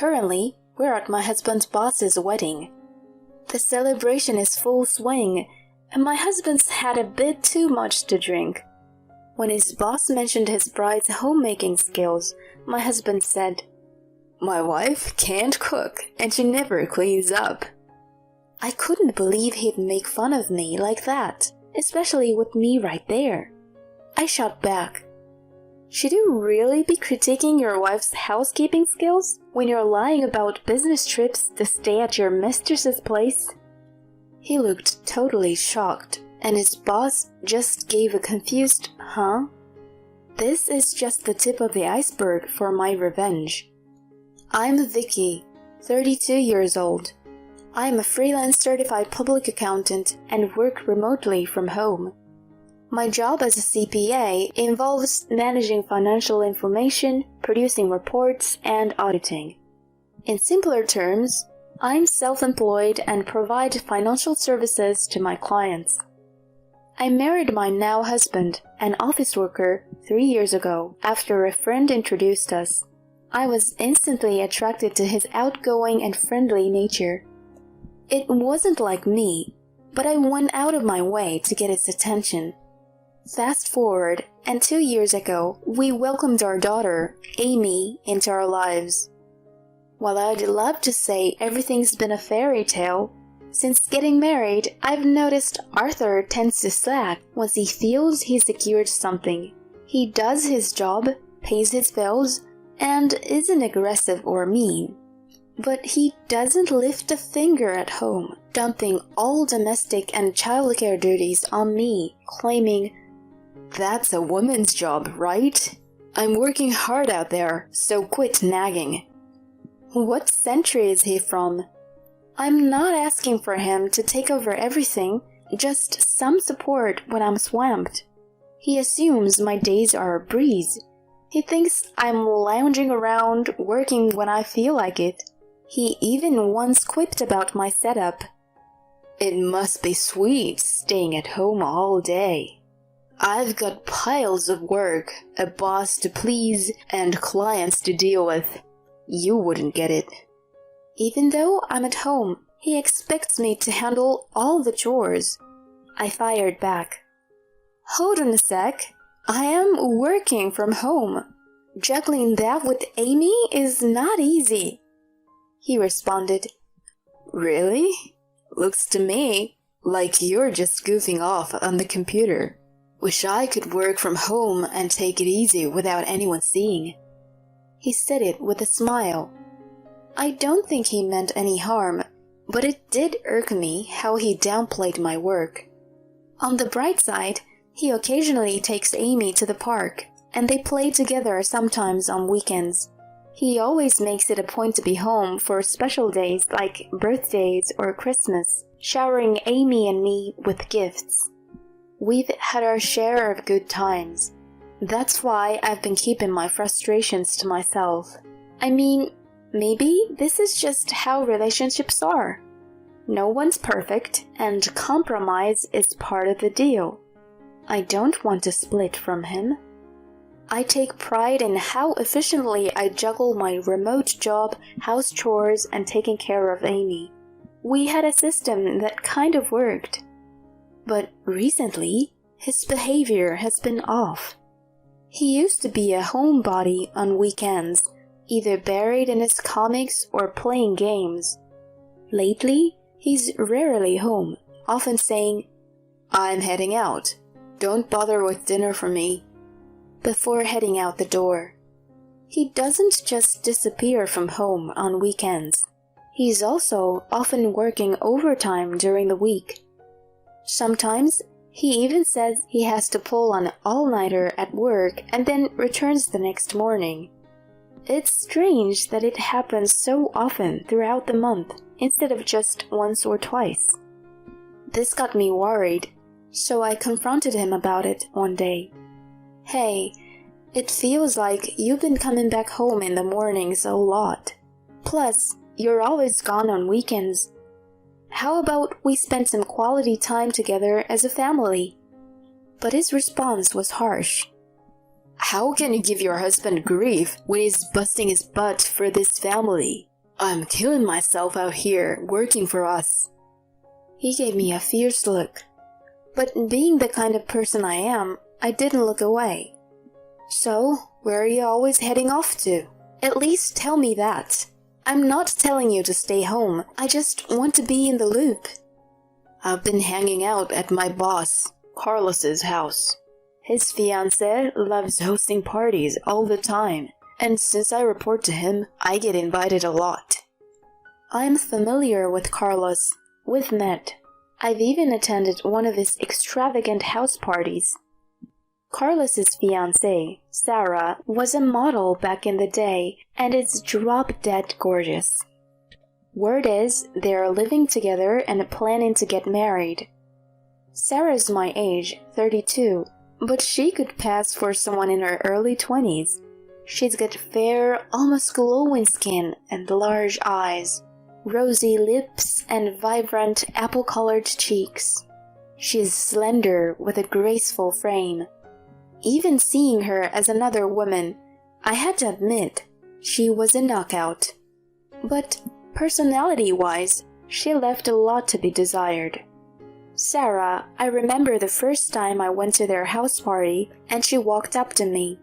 Currently, we're at my husband's boss's wedding. The celebration is full swing, and my husband's had a bit too much to drink. When his boss mentioned his bride's homemaking skills, my husband said, "My wife can't cook, and she never cleans up." I couldn't believe he'd make fun of me like that, especially with me right there. I shot back, "Should you really be critiquing your wife's housekeeping skills when you're lying about business trips to stay at your mistress's place?" He looked totally shocked, and his boss just gave a confused, "Huh?" This is just the tip of the iceberg for my revenge. I'm Vicky, 32 years old. I am a freelance certified public accountant and work remotely from home. My job as a CPA involves managing financial information, producing reports, and auditing. In simpler terms, I'm self-employed and provide financial services to my clients. I married my now husband, an office worker, 3 years ago after a friend introduced us. I was instantly attracted to his outgoing and friendly nature. It wasn't like me, but I went out of my way to get his attention. Fast forward, and 2 years ago, we welcomed our daughter, Amy, into our lives. While I'd love to say everything's been a fairy tale, since getting married, I've noticed Arthur tends to slack once he feels he's secured something. He does his job, pays his bills, and isn't aggressive or mean. But he doesn't lift a finger at home, dumping all domestic and childcare duties on me, claiming, "That's a woman's job, right? I'm working hard out there, so quit nagging." What century is he from? I'm not asking for him to take over everything, just some support when I'm swamped. He assumes my days are a breeze. He thinks I'm lounging around, working when I feel like it. He even once quipped about my setup. "It must be sweet staying at home all day. I've got piles of work, a boss to please, and clients to deal with. You wouldn't get it." Even though I'm at home, he expects me to handle all the chores. I fired back. "Hold on a sec. I am working from home. Juggling that with Amy is not easy." He responded, "Really? Looks to me like you're just goofing off on the computer. Wish I could work from home and take it easy without anyone seeing." He said it with a smile. I don't think he meant any harm, but it did irk me how he downplayed my work. On the bright side, he occasionally takes Amy to the park, and they play together sometimes on weekends. He always makes it a point to be home for special days like birthdays or Christmas, showering Amy and me with gifts. We've had our share of good times. That's why I've been keeping my frustrations to myself. I mean, maybe this is just how relationships are. No one's perfect, and compromise is part of the deal. I don't want to split from him. I take pride in how efficiently I juggle my remote job, house chores, and taking care of Amy. We had a system that kind of worked. But recently, his behavior has been off. He used to be a homebody on weekends, either buried in his comics or playing games. Lately, he's rarely home, often saying, "I'm heading out. Don't bother with dinner for me," before heading out the door. He doesn't just disappear from home on weekends. He's also often working overtime during the week. Sometimes, he even says he has to pull an all-nighter at work and then returns the next morning. It's strange that it happens so often throughout the month instead of just once or twice. This got me worried, so I confronted him about it one day. "Hey, it feels like you've been coming back home in the mornings a lot. Plus, you're always gone on weekends. How about we spend some quality time together as a family?" But his response was harsh. "How can you give your husband grief when he's busting his butt for this family? I'm killing myself out here working for us. He gave me a fierce look. But being the kind of person I am, I didn't look away. So, where are you always heading off to? At least tell me that. I'm not telling you to stay home, I just want to be in the loop. I've been hanging out at my boss, Carlos's house. His fiancée loves hosting parties all the time, and since I report to him, I get invited a lot. I'm familiar with Carlos. We've met. I've even attended one of his extravagant house parties. Carlos's fiancée, Sarah, was a model back in the day and is drop-dead gorgeous. Word is they are living together and planning to get married. Sarah's my age, 32, but she could pass for someone in her early 20s. She's got fair, almost glowing skin and large eyes, rosy lips and vibrant apple-colored cheeks. She is slender with a graceful frame. Even seeing her as another woman, I had to admit she was a knockout. But personality-wise, she left a lot to be desired. Sarah, I remember the first time I went to their house party and she walked up to me.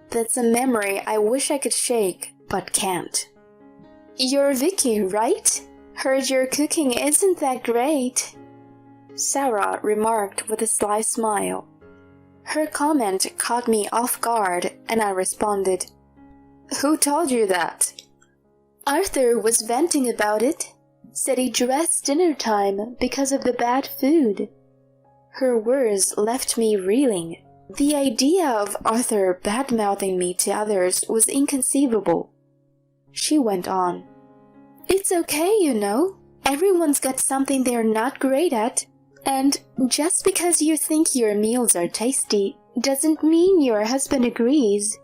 That's a memory I wish I could shake, but can't. You're Vicky, right? Heard your cooking isn't that great. Sarah remarked with a sly smile. Her comment caught me off guard and I responded, Who told you that? Arthur was venting about it. Said he dressed dinner time because of the bad food. Her words left me reeling. The idea of Arthur bad-mouthing me to others was inconceivable. She went on. It's okay, you know. Everyone's got something they're not great at. And just because you think your meals are tasty doesn't mean your husband agrees.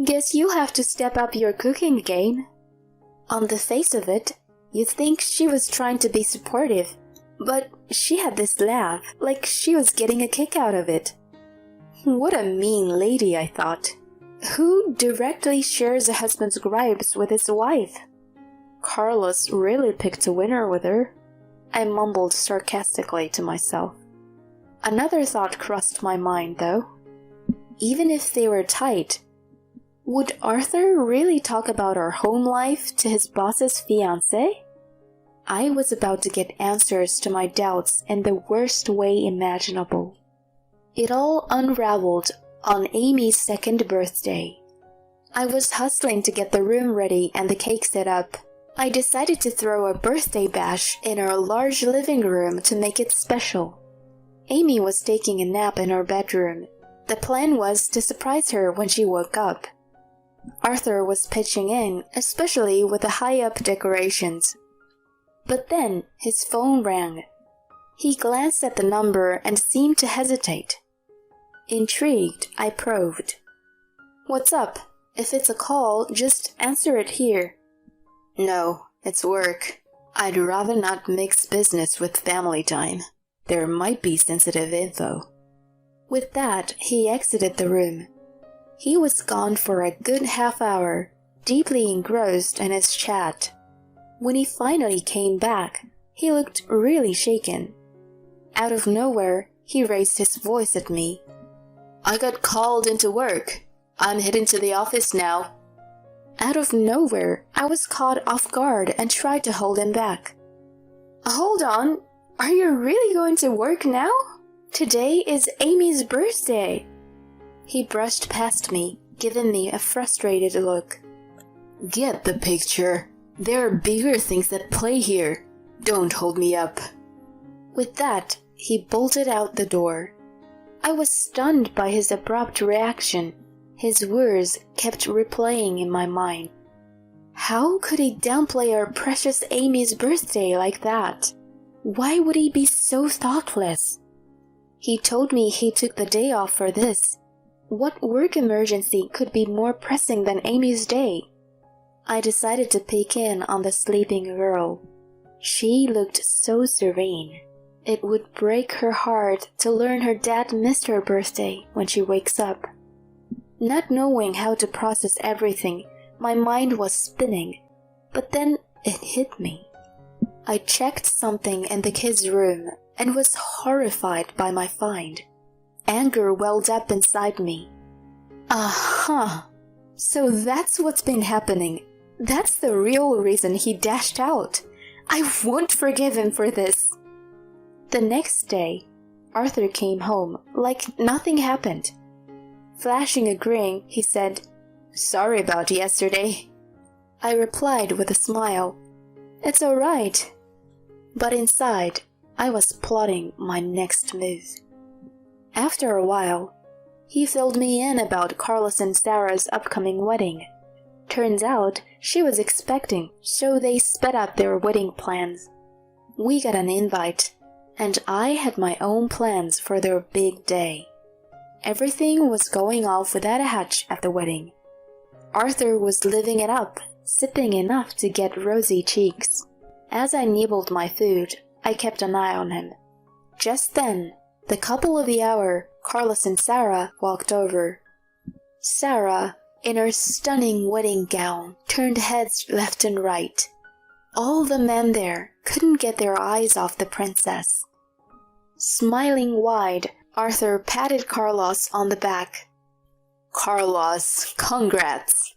Guess you have to step up your cooking game. On the face of it, you'd think she was trying to be supportive, but she had this laugh like she was getting a kick out of it. What a mean lady, I thought. Who directly shares a husband's gripes with his wife? Carlos really picked a winner with her. I mumbled sarcastically to myself. Another thought crossed my mind, though. Even if they were tight, would Arthur really talk about our home life to his boss's fiancée? I was about to get answers to my doubts in the worst way imaginable. It all unraveled on Amy's second birthday. I was hustling to get the room ready and the cake set up. I decided to throw a birthday bash in our large living room to make it special. Amy was taking a nap in her bedroom. The plan was to surprise her when she woke up. Arthur was pitching in, especially with the high-up decorations. But then his phone rang. He glanced at the number and seemed to hesitate. Intrigued, I probed. What's up? If it's a call, just answer it here. No, it's work. I'd rather not mix business with family time. There might be sensitive info. With that, he exited the room. He was gone for a good half hour, deeply engrossed in his chat. When he finally came back, he looked really shaken. Out of nowhere, he raised his voice at me. I got called into work. I'm heading to the office now. Out of nowhere, I was caught off guard and tried to hold him back. Hold on, are you really going to work now? Today is Amy's birthday. He brushed past me, giving me a frustrated look. Get the picture. There are bigger things at play here. Don't hold me up. With that, he bolted out the door. I was stunned by his abrupt reaction. His words kept replaying in my mind. How could he downplay our precious Amy's birthday like that? Why would he be so thoughtless? He told me he took the day off for this. What work emergency could be more pressing than Amy's day? I decided to peek in on the sleeping girl. She looked so serene. It would break her heart to learn her dad missed her birthday when she wakes up. Not knowing how to process everything, my mind was spinning. But then It hit me. I checked something in the kids' room and was horrified by my find. Anger welled up inside me. So that's what's been happening. That's the real reason he dashed out. I won't forgive him for this. The next day, Arthur came home like nothing happened. Flashing a grin, he said, "Sorry about yesterday." I replied with a smile, "It's all right." But inside, I was plotting my next move. After a while, he filled me in about Carlos and Sarah's upcoming wedding. Turns out she was expecting, so they sped up their wedding plans. We got an invite, and I had my own plans for their big day. Everything was going off without a hitch at the wedding. Arthur was living it up, sipping enough to get rosy cheeks. As I nibbled my food, I kept an eye on him. Just then, the couple of the hour, Carlos and Sarah, walked over. Sarah, in her stunning wedding gown, turned heads left and right. All the men there couldn't get their eyes off the princess. Smiling wide, Arthur patted Carlos on the back. "Carlos, congrats!"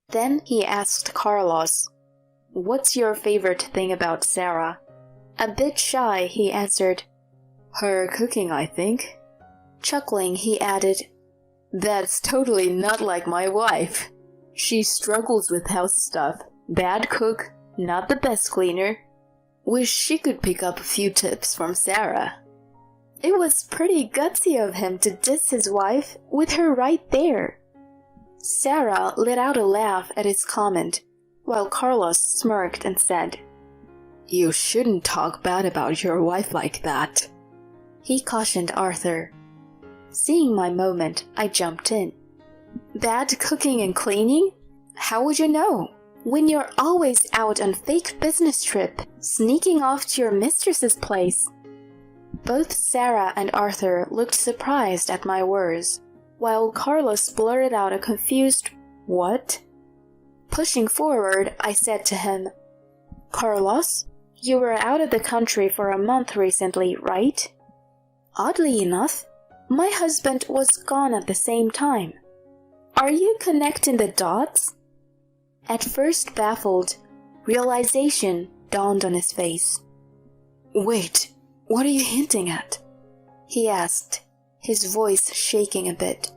Then he asked Carlos, "What's your favorite thing about Sarah?" A bit shy, he answered, "Her cooking, I think." Chuckling, he added, "That's totally not like my wife. She struggles with house stuff. Bad cook, not the best cleaner. Wish she could pick up a few tips from Sarah." It was pretty gutsy of him to diss his wife with her right there. Sarah let out a laugh at his comment, while Carlos smirked and said, "You shouldn't talk bad about your wife like that," he cautioned Arthur. Seeing my moment, I jumped in. "Bad cooking and cleaning? How would you know? When you're always out on fake business trip, sneaking off to your mistress's place." Both Sarah and Arthur looked surprised at my words, while Carlos blurted out a confused, "What?" Pushing forward, I said to him, "Carlos, you were out of the country for a month recently, right?" Oddly enough, my husband was gone at the same time. Are you connecting the dots? At first baffled, realization dawned on his face. "Wait, what are you hinting at?" he asked, his voice shaking a bit.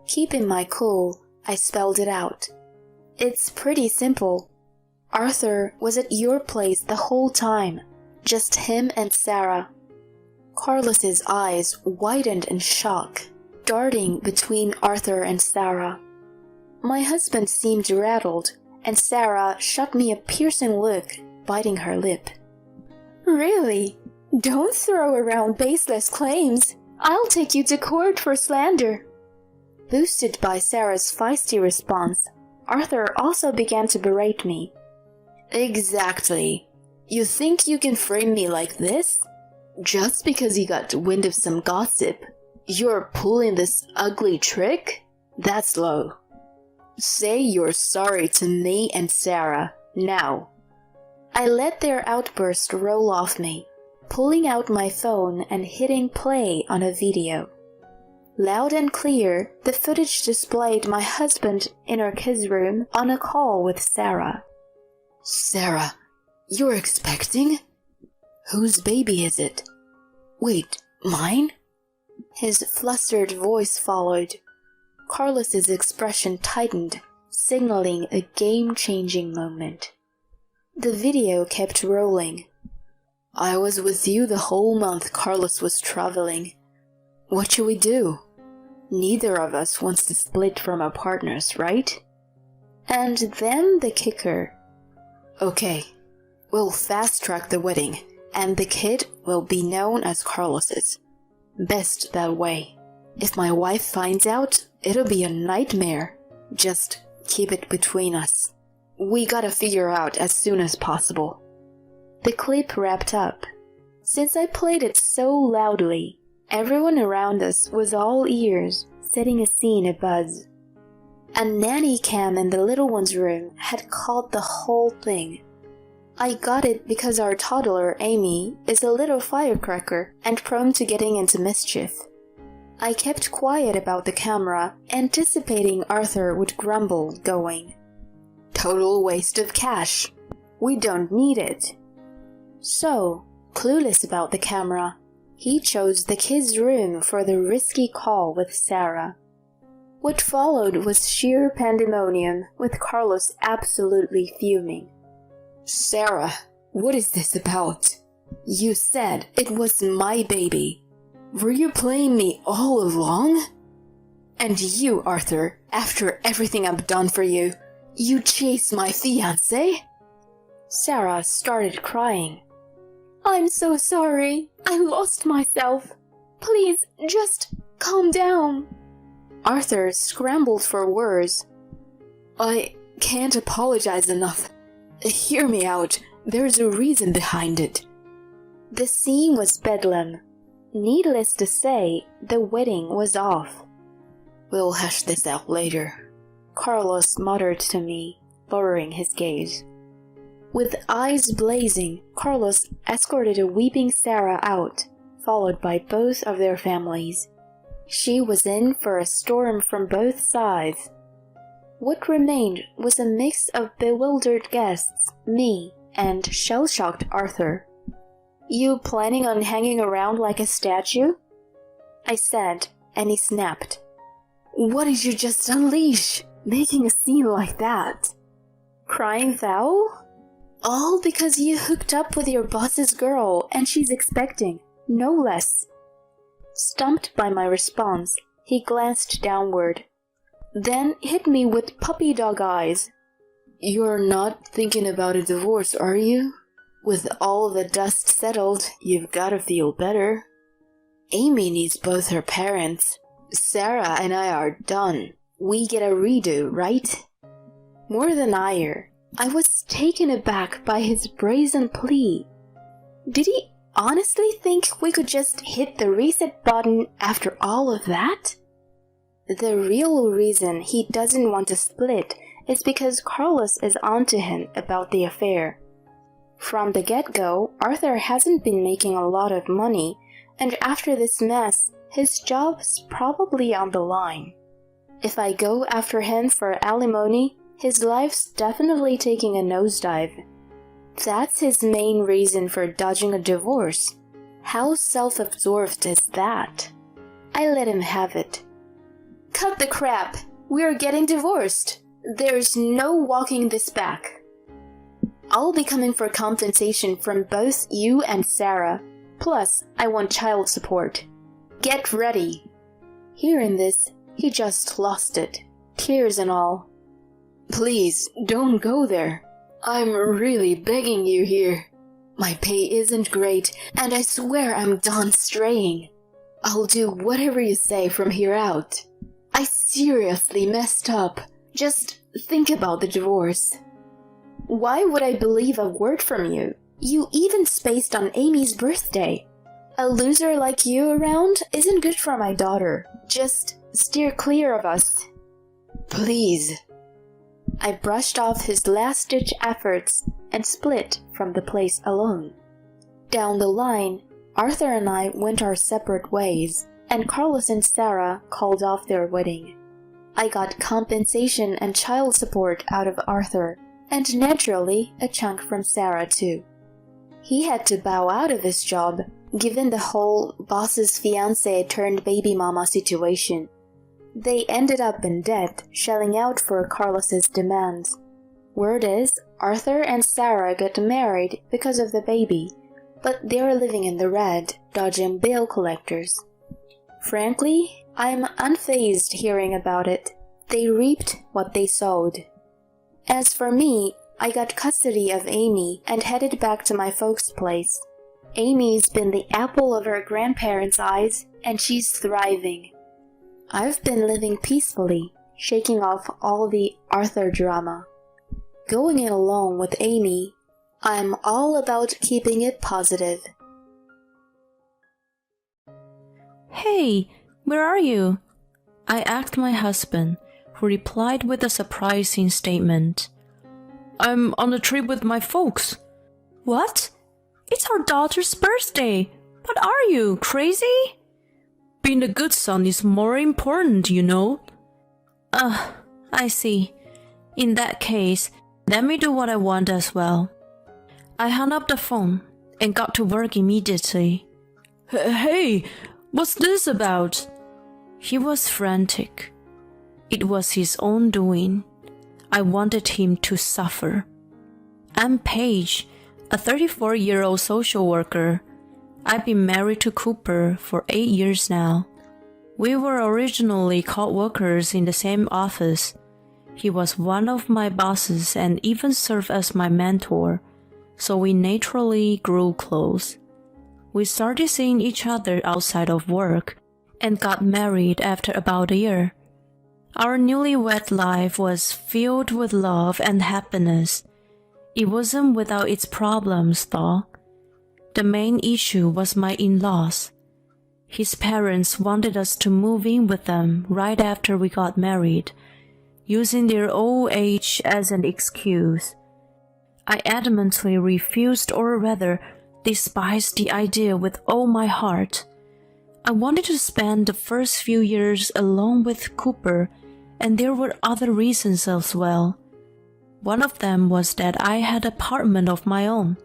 Keeping my cool, I spelled it out. "It's pretty simple. Arthur was at your place the whole time, just him and Sarah." Carlos's eyes widened in shock, darting between Arthur and Sarah. My husband seemed rattled, and Sarah shot me a piercing look, biting her lip. "Really? Don't throw around baseless claims. I'll take you to court for slander." Boosted by Sarah's feisty response, Arthur also began to berate me. "Exactly. You think you can frame me like this? Just because you got wind of some gossip, you're pulling this ugly trick? That's low. Say you're sorry to me and Sarah, now." I let their outburst roll off me, pulling out my phone and hitting play on a video. Loud and clear, the footage displayed my husband in our kids' room on a call with Sarah. "Sarah, you're expecting? Whose baby is it? Wait, mine?" His flustered voice followed. Carlos's expression tightened, signaling a game-changing moment. The video kept rolling. "I was with you the whole month Carlos was traveling. What should we do? Neither of us wants to split from our partners, right?" And then the kicker. "Okay, we'll fast-track the wedding, and the kid will be known as Carlos's. Best that way. If my wife finds out, it'll be a nightmare. Just keep it between us. We gotta figure out as soon as possible." The clip wrapped up. Since I played it so loudly, everyone around us was all ears, setting a scene abuzz. A nanny cam in the little one's room had caught the whole thing, I got it because our toddler, Amy, is a little firecracker and prone to getting into mischief. I kept quiet about the camera, anticipating Arthur would grumble, going, "Total waste of cash. We don't need it." So, clueless about the camera, he chose the kids' room for the risky call with Sarah. What followed was sheer pandemonium, with Carlos absolutely fuming. "Sarah, what is this about? You said it was my baby. Were you playing me all along? And you, Arthur, after everything I've done for you, you chased my fiancé?" Sarah started crying. "I'm so sorry. I lost myself. Please, just calm down." Arthur scrambled for words. "I can't apologize enough. Hear me out. There's a reason behind it." The scene was bedlam. Needless to say, the wedding was off. "We'll hash this out later," Carlos muttered to me, lowering his gaze. With eyes blazing, Carlos escorted a weeping Sarah out, followed by both of their families. She was in for a storm from both sides. What remained was a mix of bewildered guests, me, and shell-shocked Arthur. "You planning on hanging around like a statue?" I said, and he snapped. "What did you just unleash, making a scene like that? Crying foul? All because you hooked up with your boss's girl and she's expecting, no less." Stumped by my response, he glanced downward, then hit me with puppy dog eyes. "You're not thinking about a divorce, are you? With all the dust settled, you've gotta feel better. Amy needs both her parents. Sarah and I are done. We get a redo, right?" More than ire, I was taken aback by his brazen plea. Did he honestly think we could just hit the reset button after all of that? The real reason he doesn't want to split is because Carlos is onto him about the affair. From the get-go, Arthur hasn't been making a lot of money, and after this mess, his job's probably on the line. If I go after him for alimony, his life's definitely taking a nosedive. That's his main reason for dodging a divorce. How self-absorbed is that? I let him have it. "Cut the crap! We're getting divorced! There's no walking this back. I'll be coming for compensation from both you and Sarah. Plus, I want child support. Get ready." Hearing this, he just lost it, tears and all. "Please, don't go there. I'm really begging you here. My pay isn't great, and I swear I'm done straying. I'll do whatever you say from here out. I seriously messed up. Just think about the divorce." Why would I believe a word from you? You even spaced on Amy's birthday. A loser like you around isn't good for my daughter. Just steer clear of us. Please. I brushed off his last-ditch efforts and split from the place alone. Down the line, Arthur and I went our separate ways, and Carlos and Sarah called off their wedding. I got compensation and child support out of Arthur, and naturally a chunk from Sarah too. He had to bow out of his job, given the whole boss's fiancé turned baby mama situation. They ended up in debt, shelling out for Carlos's demands. Word is, Arthur and Sarah got married because of the baby, but they're living in the red, dodging bill collectors. Frankly, I'm unfazed hearing about it. They reaped what they sowed. As for me, I got custody of Amy and headed back to my folks' place. Amy's been the apple of her grandparents' eyes, and she's thriving. I've been living peacefully, shaking off all the Arthur drama. Going it alone with Amy, I'm all about keeping it positive. Hey, where are you? I asked my husband, who replied with a surprising statement. I'm on a trip with my folks. What? It's our daughter's birthday. What are you, crazy? Being a good son is more important, you know. I see. In that case, let me do what I want as well. I hung up the phone and got to work immediately. Hey, what's this about? He was frantic. It was his own doing. I wanted him to suffer. I'm Paige, a 34-year-old social worker. I've been married to Cooper for 8 years now. We were originally co-workers in the same office. He was one of my bosses and even served as my mentor, so we naturally grew close. We started seeing each other outside of work and got married after about a year. Our newlywed life was filled with love and happiness. It wasn't without its problems, though. The main issue was my in-laws. His parents wanted us to move in with them right after we got married, using their old age as an excuse. I adamantly refused, or rather, despised the idea with all my heart. I wanted to spend the first few years alone with Cooper, and there were other reasons as well. One of them was that I had an apartment of my own.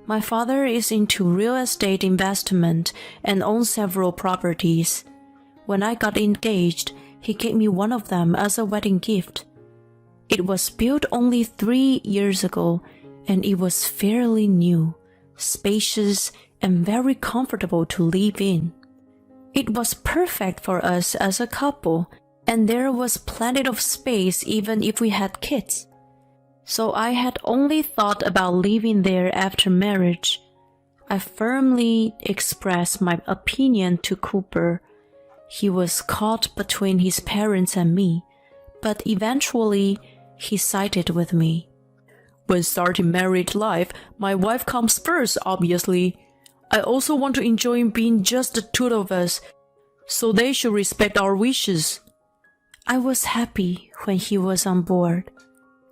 My father is into real estate investment and owns several properties. When I got engaged, he gave me one of them as a wedding gift. It was built only 3 years ago, and it was fairly new, spacious, and very comfortable to live in. It was perfect for us as a couple, and there was plenty of space even if we had kids. So I had only thought about living there after marriage. I firmly expressed my opinion to Cooper. He was caught between his parents and me, but eventually he sided with me. When starting married life, my wife comes first, obviously. I also want to enjoy being just the two of us, so they should respect our wishes. I was happy when he was on board.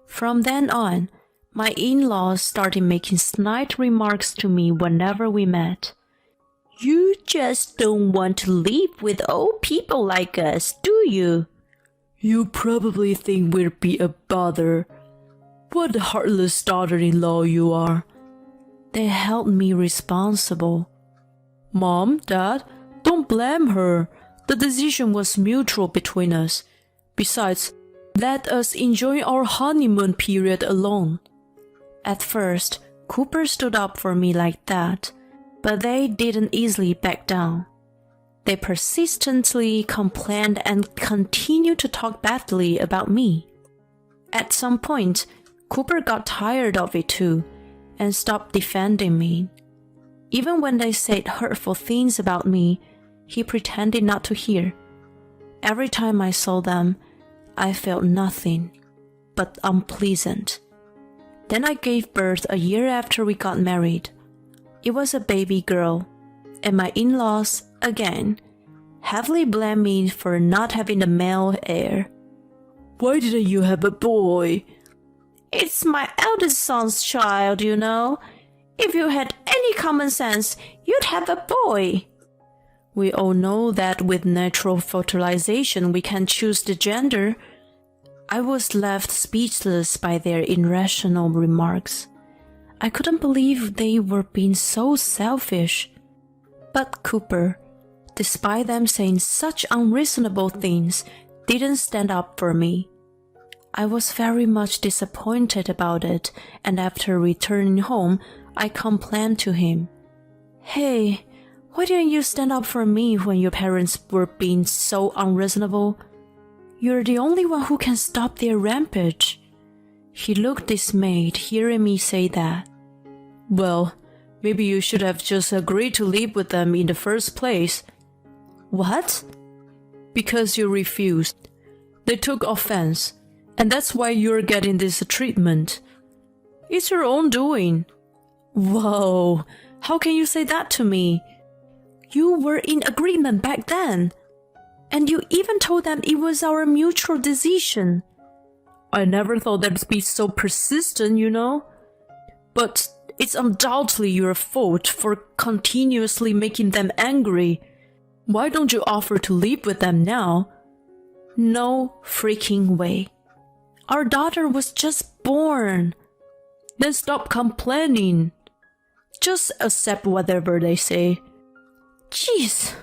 From then on, my in-laws started making snide remarks to me whenever we met. You just don't want to live with old people like us, do you? You probably think we'd be a bother. What a heartless daughter-in-law you are. They held me responsible. Mom, Dad, don't blame her. The decision was mutual between us. Besides, let us enjoy our honeymoon period alone. At first, Cooper stood up for me like that, but they didn't easily back down. They persistently complained and continued to talk badly about me. At some point, Cooper got tired of it too, and stopped defending me. Even when they said hurtful things about me, he pretended not to hear. Every time I saw them, I felt nothing but unpleasant. Then I gave birth a year after we got married. It was a baby girl, and my in-laws, again, heavily blamed me for not having the male heir. Why didn't you have a boy? It's my eldest son's child, you know. If you had any common sense, you'd have a boy. We all know that with natural fertilization we can choose the gender. I was left speechless by their irrational remarks. I couldn't believe they were being so selfish. But Cooper, despite them saying such unreasonable things, didn't stand up for me. I was very much disappointed about it, and after returning home, I complained to him. Hey, why didn't you stand up for me when your parents were being so unreasonable? You're the only one who can stop their rampage. He looked dismayed hearing me say that. Well, maybe you should have just agreed to live with them in the first place. What? Because you refused. They took offense, and that's why you're getting this treatment. It's your own doing. Whoa, how can you say that to me? You were in agreement back then, and you even told them it was our mutual decision. I never thought they'd be so persistent, you know. But It's undoubtedly your fault for continuously making them angry. Why don't you offer to live with them now? No freaking way. Our daughter was just born. Then stop complaining. Just accept whatever they say. Jeez.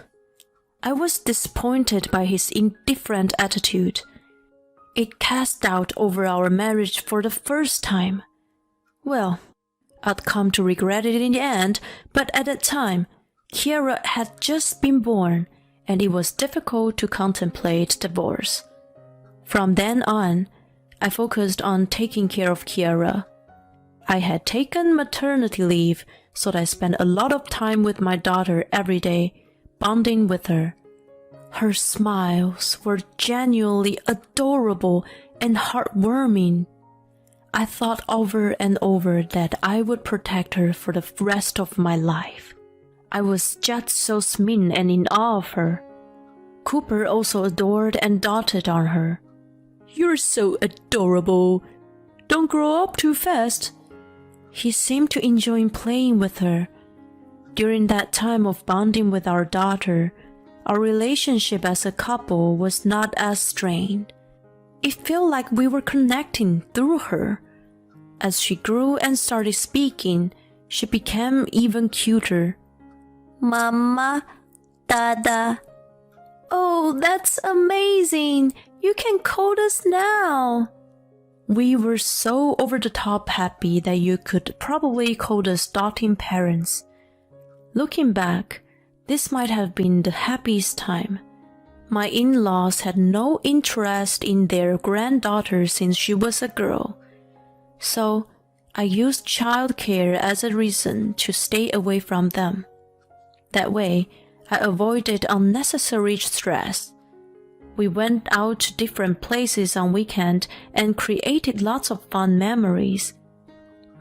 I was disappointed by his indifferent attitude. It cast doubt over our marriage for the first time. Well, I'd come to regret it in the end, but at that time, Kiara had just been born, and it was difficult to contemplate divorce. From then on, I focused on taking care of Kiara. I had taken maternity leave, so I spent a lot of time with my daughter every day, bonding with her. Her smiles were genuinely adorable and heartwarming. I thought over and over that I would protect her for the rest of my life. I was just so smitten and in awe of her. Cooper also adored and doted on her. You're so adorable. Don't grow up too fast. He seemed to enjoy playing with her. During that time of bonding with our daughter, our relationship as a couple was not as strained. It felt like we were connecting through her. As she grew and started speaking, she became even cuter. Mama, Dada. Oh, that's amazing. You can call us now. We were so over the top happy that you could probably call us doting parents. Looking back, this might have been the happiest time. My in-laws had no interest in their granddaughter since she was a girl. So, I used childcare as a reason to stay away from them. That way, I avoided unnecessary stress. We went out to different places on weekend and created lots of fun memories.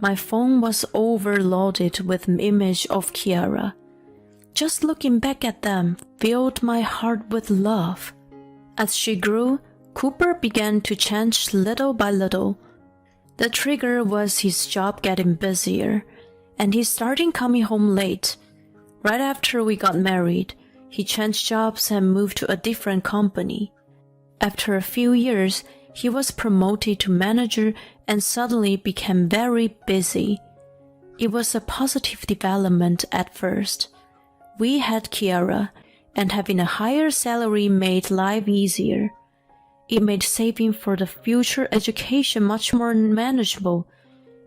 My phone was overloaded with an image of Kiara. Just looking back at them filled my heart with love. As she grew, Cooper began to change little by little. The trigger was his job getting busier, and he started coming home late. Right after we got married, he changed jobs and moved to a different company. After a few years, he was promoted to manager and suddenly became very busy. It was a positive development at first. We had Kiara, and having a higher salary made life easier. It made saving for the future education much more manageable,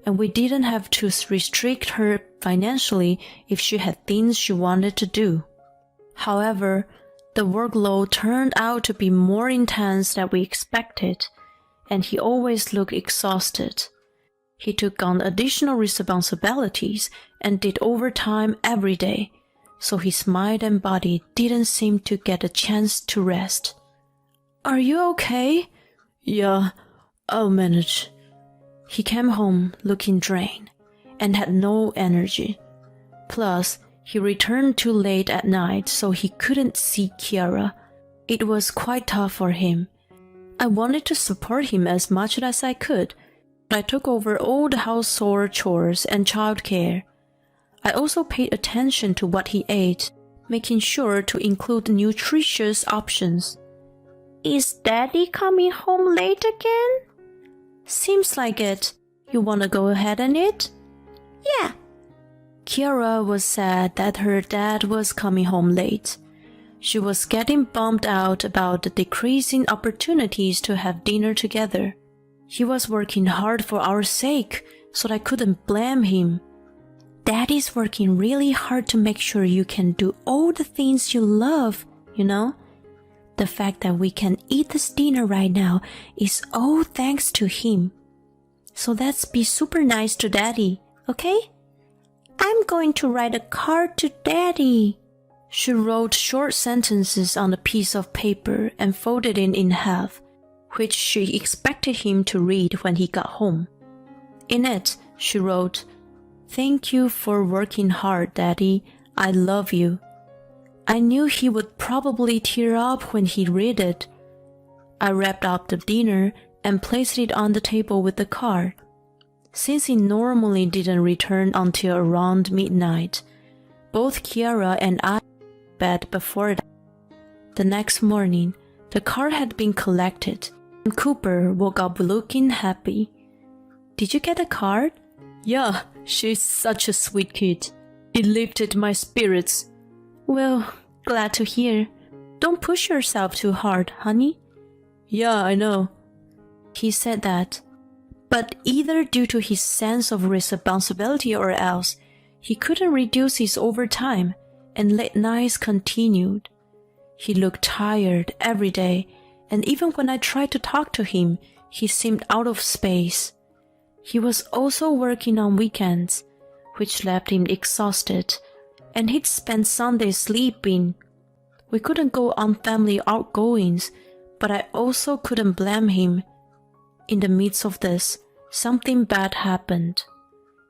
and we didn't have to restrict her financially if she had things she wanted to do. However, the workload turned out to be more intense than we expected, and he always looked exhausted. He took on additional responsibilities and did overtime every day, so his mind and body didn't seem to get a chance to rest. Are you okay? Yeah, I'll manage. He came home looking drained and had no energy. Plus, he returned too late at night, so he couldn't see Kiara. It was quite tough for him. I wanted to support him as much as I could. I took over all the household chores and childcare. I also paid attention to what he ate, making sure to include nutritious options. Is Daddy coming home late again? Seems like it. You wanna go ahead and eat? Yeah. Kiara was sad that her dad was coming home late. She was getting bummed out about the decreasing opportunities to have dinner together. He was working hard for our sake, so I couldn't blame him. Daddy's working really hard to make sure you can do all the things you love, you know? The fact that we can eat this dinner right now is all thanks to him. So let's be super nice to Daddy, okay? I'm going to write a card to Daddy. She wrote short sentences on a piece of paper and folded it in half, which she expected him to read when he got home. In it, she wrote, "Thank you for working hard, Daddy. I love you." I knew he would probably tear up when he read it. I wrapped up the dinner and placed it on the table with the card. Since he normally didn't return until around midnight, both Kiara and I went to bed before that. The next morning, the car had been collected, and Cooper woke up looking happy. "Did you get a card?" "Yeah, she's such a sweet kid. It lifted my spirits." "Well, glad to hear. Don't push yourself too hard, honey." "Yeah, I know." He said that, but either due to his sense of responsibility or else, he couldn't reduce his overtime, and late nights continued. He looked tired every day, and even when I tried to talk to him, he seemed out of space. He was also working on weekends, which left him exhausted, and he'd spend Sundays sleeping. We couldn't go on family outgoings, but I also couldn't blame him. In the midst of this, something bad happened.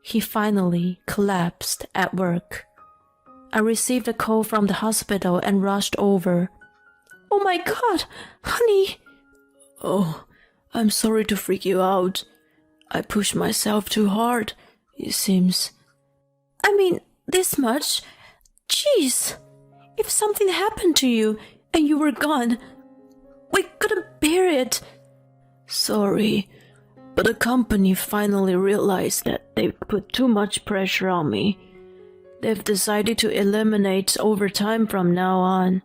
He finally collapsed at work. I received a call from the hospital and rushed over. "Oh my God, honey!" "Oh, I'm sorry to freak you out. I pushed myself too hard, it seems." "I mean, this much? Jeez! If something happened to you and you were gone, we couldn't bear it." "Sorry, but the company finally realized that they put too much pressure on me. They've decided to eliminate overtime from now on.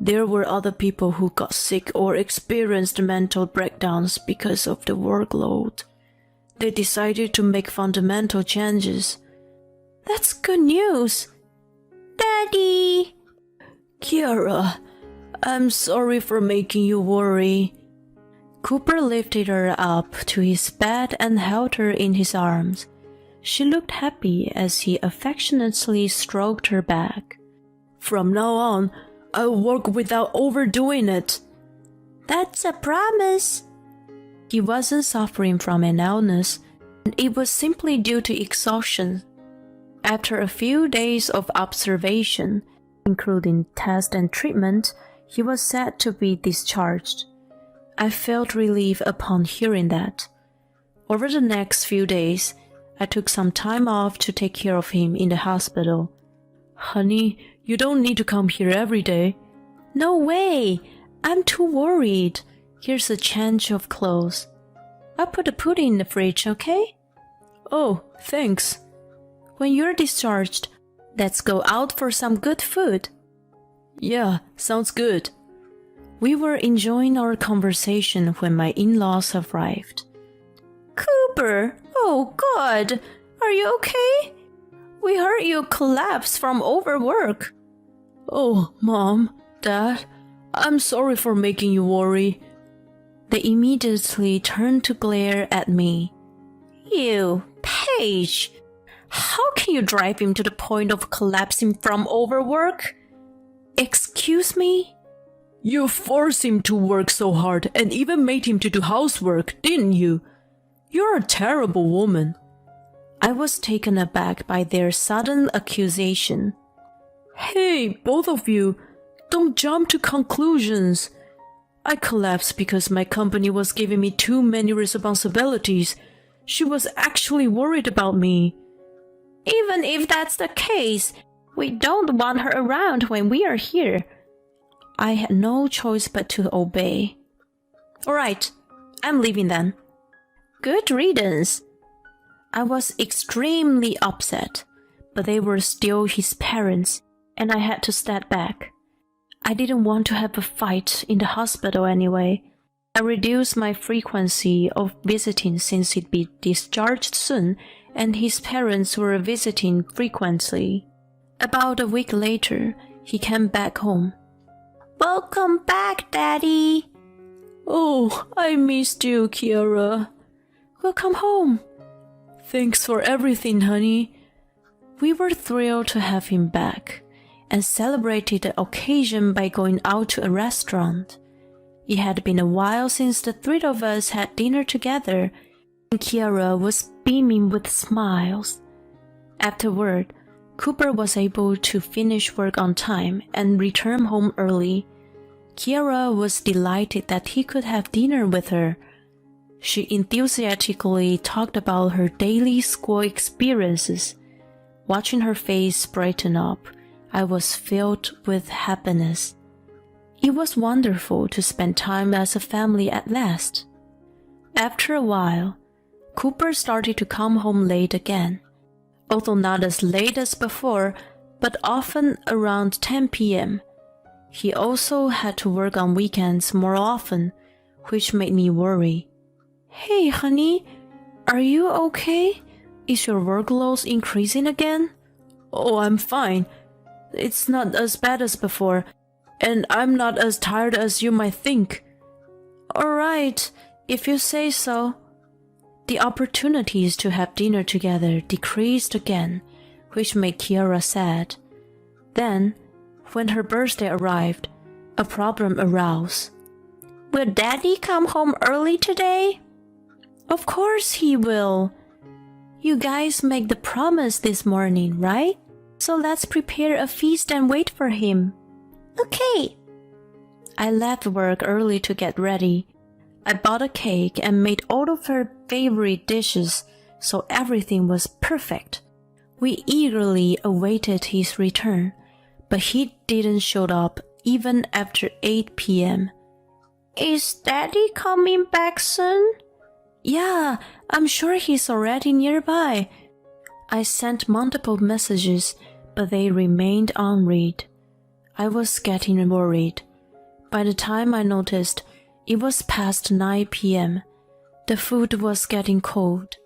There were other people who got sick or experienced mental breakdowns because of the workload. They decided to make fundamental changes." "That's good news." "Daddy!" "Kiara, I'm sorry for making you worry." Cooper lifted her up to his bed and held her in his arms. She looked happy as he affectionately stroked her back. "From now on, I'll work without overdoing it." "That's a promise." He wasn't suffering from an illness, and it was simply due to exhaustion. After a few days of observation, including test and treatment, he was said to be discharged. I felt relief upon hearing that. Over the next few days, I took some time off to take care of him in the hospital. "Honey, you don't need to come here every day." "No way! I'm too worried. Here's a change of clothes. I'll put the pudding in the fridge, okay?" "Oh, thanks." "When you're discharged, let's go out for some good food." "Yeah, sounds good." We were enjoying our conversation when my in-laws arrived. "Cooper, oh God, are you okay? We heard you collapse from overwork." "Oh, Mom, Dad, I'm sorry for making you worry." They immediately turned to glare at me. "You, Paige, how can you drive him to the point of collapsing from overwork?" "Excuse me?" "You forced him to work so hard and even made him to do housework, didn't you? You're a terrible woman." I was taken aback by their sudden accusation. "Hey, both of you, don't jump to conclusions. I collapsed because my company was giving me too many responsibilities. She was actually worried about me." "Even if that's the case, we don't want her around when we are here." I had no choice but to obey. "All right, I'm leaving then." "Good riddance." I was extremely upset, but they were still his parents, and I had to step back. I didn't want to have a fight in the hospital anyway. I reduced my frequency of visiting since he'd be discharged soon, and his parents were visiting frequently. About a week later, he came back home. "Welcome back, Daddy." "Oh, I missed you, Kiara." "Welcome home." "Thanks for everything, honey." We were thrilled to have him back, and celebrated the occasion by going out to a restaurant. It had been a while since the three of us had dinner together, and Kiara was beaming with smiles. Afterward, Cooper was able to finish work on time and return home early. Kiara was delighted that he could have dinner with her. She enthusiastically talked about her daily school experiences. Watching her face brighten up, I was filled with happiness. It was wonderful to spend time as a family at last. After a while, Cooper started to come home late again. Although not as late as before, but often around 10 p.m. He also had to work on weekends more often, which made me worry. Hey, honey, are you okay? Is your workload increasing again? Oh, I'm fine. It's not as bad as before, and I'm not as tired as you might think. Alright, if you say so. The opportunities to have dinner together decreased again, which made Kiara sad. Then, when her birthday arrived, a problem arose. Will Daddy come home early today? Of course he will. You guys make the promise this morning, right? So let's prepare a feast and wait for him. Okay. I left work early to get ready. I bought a cake and made all of her favorite dishes, so everything was perfect. We eagerly awaited his return, but he didn't show up even after 8 p.m. Is Daddy coming back soon? Yeah, I'm sure he's already nearby. I sent multiple messages, but they remained unread. I was getting worried. By the time I noticed, it was past 9 p.m. The food was getting cold.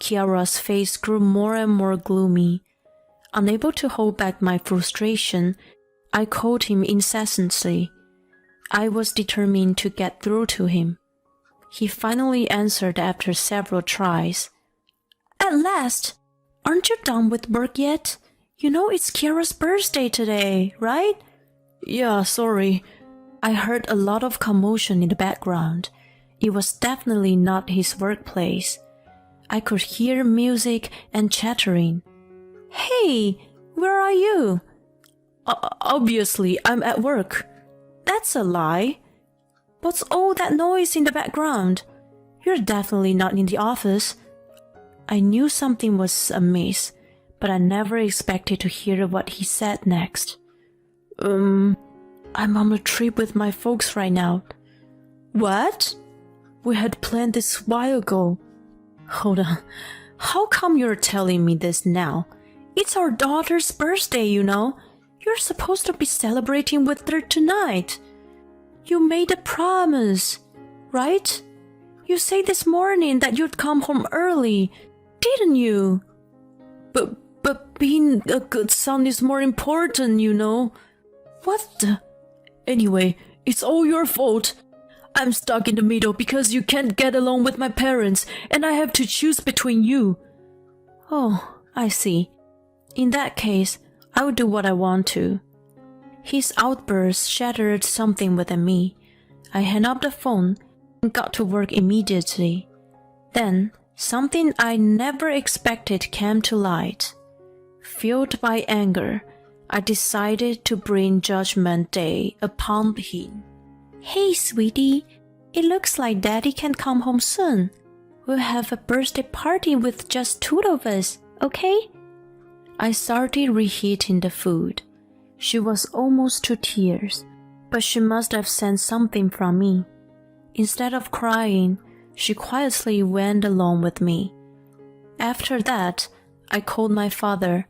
Kiara's face grew more and more gloomy. Unable to hold back my frustration, I called him incessantly. I was determined to get through to him. He finally answered after several tries. At last! Aren't you done with work yet? You know it's Kiara's birthday today, right? Yeah, sorry. I heard a lot of commotion in the background. It was definitely not his workplace. I could hear music and chattering. Hey, where are you? Obviously, I'm at work. That's a lie. What's all that noise in the background? You're definitely not in the office. I knew something was amiss, but I never expected to hear what he said next. I'm on a trip with my folks right now. What? We had planned this a while ago. Hold on. How come you're telling me this now? It's our daughter's birthday, you know. You're supposed to be celebrating with her tonight. You made a promise, right? You said this morning that you'd come home early, didn't you? But being a good son is more important, you know. What the... Anyway, it's all your fault. I'm stuck in the middle because you can't get along with my parents, and I have to choose between you. Oh, I see. In that case, I will do what I want to. His outburst shattered something within me. I hung up the phone and got to work immediately. Then, something I never expected came to light. Fueled by anger, I decided to bring Judgment Day upon him. Hey, sweetie, it looks like Daddy can come home soon. We'll have a birthday party with just two of us, okay? I started reheating the food. She was almost to tears, but she must have sensed something from me. Instead of crying, she quietly went along with me. After that, I called my father.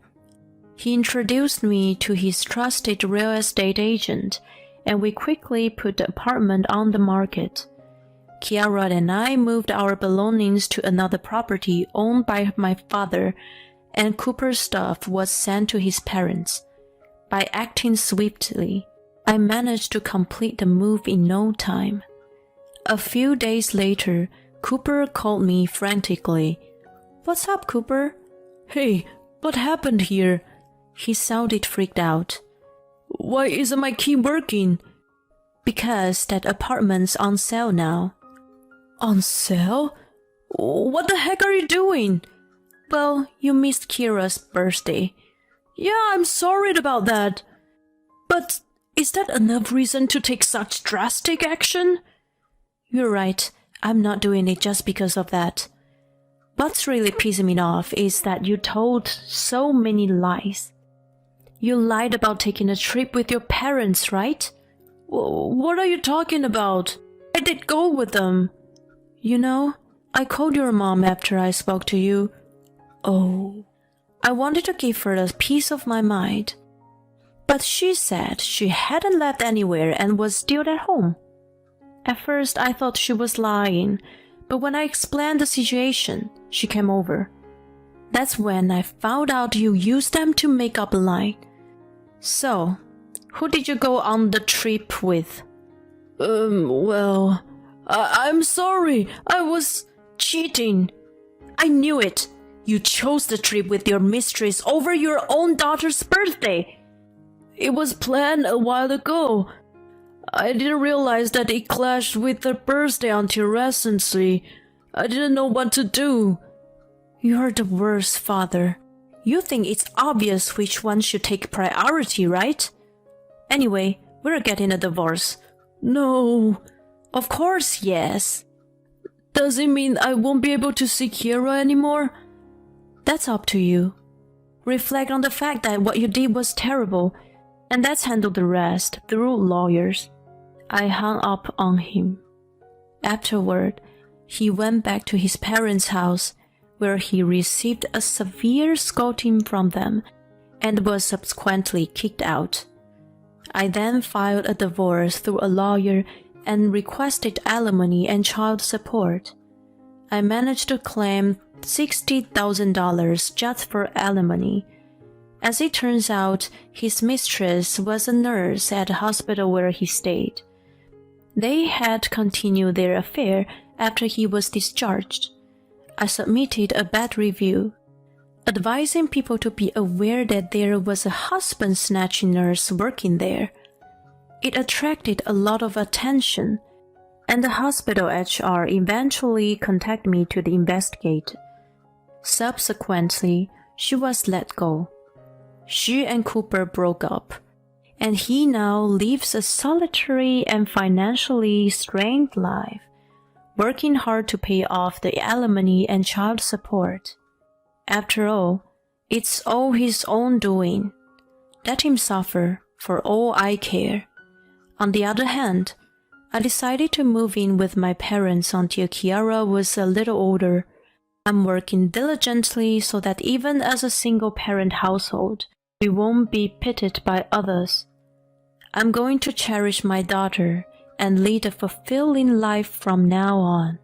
He introduced me to his trusted real estate agent, and we quickly put the apartment on the market. Kiara and I moved our belongings to another property owned by my father, and Cooper's stuff was sent to his parents. By acting swiftly, I managed to complete the move in no time. A few days later, Cooper called me frantically. What's up, Cooper? Hey, what happened here? He sounded freaked out. Why isn't my key working? Because that apartment's on sale now. On sale? What the heck are you doing? Well, you missed Kira's birthday. Yeah, I'm sorry about that. But is that enough reason to take such drastic action? You're right. I'm not doing it just because of that. What's really pissing me off is that you told so many lies. You lied about taking a trip with your parents, right? What are you talking about? I did go with them. You know, I called your mom after I spoke to you. Oh, I wanted to give her a piece of my mind. But she said she hadn't left anywhere and was still at home. At first, I thought she was lying, but when I explained the situation, she came over. That's when I found out you used them to make up a lie. So, who did you go on the trip with? Well, I'm sorry. I was cheating. I knew it. You chose the trip with your mistress over your own daughter's birthday. It was planned a while ago. I didn't realize that it clashed with her birthday until recently. I didn't know what to do. You're the worst father. You think it's obvious which one should take priority, right? Anyway, we're getting a divorce. No. Of course, yes. Does it mean I won't be able to see Kira anymore? That's up to you. Reflect on the fact that what you did was terrible, and let's handle the rest through lawyers. I hung up on him. Afterward, he went back to his parents' house, where he received a severe scolding from them and was subsequently kicked out. I then filed a divorce through a lawyer and requested alimony and child support. I managed to claim $60,000 just for alimony. As it turns out, his mistress was a nurse at the hospital where he stayed. They had continued their affair after he was discharged. I submitted a bad review, advising people to be aware that there was a husband-snatching nurse working there. It attracted a lot of attention, and the hospital HR eventually contacted me to investigate. Subsequently, she was let go. She and Cooper broke up, and he now lives a solitary and financially strained life, working hard to pay off the alimony and child support. After all, it's all his own doing. Let him suffer, for all I care. On the other hand, I decided to move in with my parents until Kiara was a little older. I'm working diligently so that even as a single-parent household, we won't be pitted by others. I'm going to cherish my daughter and lead a fulfilling life from now on.